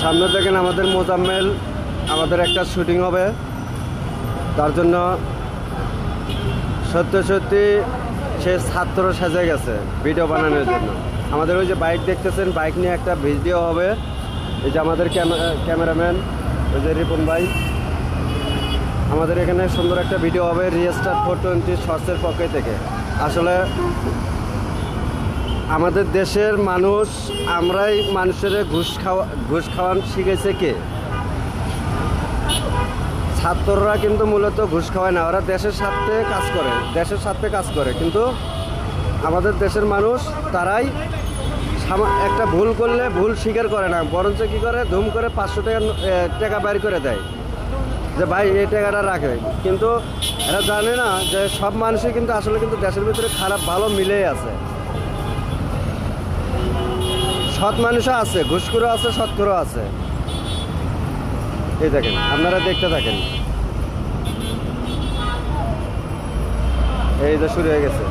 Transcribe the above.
সামনে দেখেন আমাদের মোজাম্মেল, আমাদের একটা শুটিং হবে, তার জন্য সত্যি সত্যি সে ছাত্র সেজে গেছে ভিডিও বানানোর জন্য। আমাদের ওই যে বাইক দেখতেছেন, বাইক নিয়ে একটা ভিডিও হবে। এই যে আমাদের ক্যামেরাম্যান ওই যে রিপন ভাই, আমাদের এখানে সুন্দর একটা ভিডিও হবে রিস্টার 420 শর্টসের পক্ষ থেকে। আসলে আমাদের দেশের মানুষ, আমরাই মানুষের ঘুষ খাওয়ান শিখেছে কে? ছাত্ররা কিন্তু মূলত ঘুষ খাওয়ায় না, ওরা দেশের স্বার্থে কাজ করে, কিন্তু আমাদের দেশের মানুষ তারাই একটা ভুল করলে ভুল স্বীকার করে না, বরঞ্চ কী করে, ধুম করে 500 টাকা বাইর করে দেয় যে ভাই এই টাকাটা রাখে। কিন্তু এরা জানে না যে সব মানুষই কিন্তু আসলে কিন্তু দেশের ভিতরে খারাপ ভালো মিলেই আছে। সৎ মানুষও আছে, ঘুষখোরও আছে, সৎখোরও আছে। এই দেখেন, আপনারা দেখতে থাকেন। এই যে শুরু হয়ে গেছে।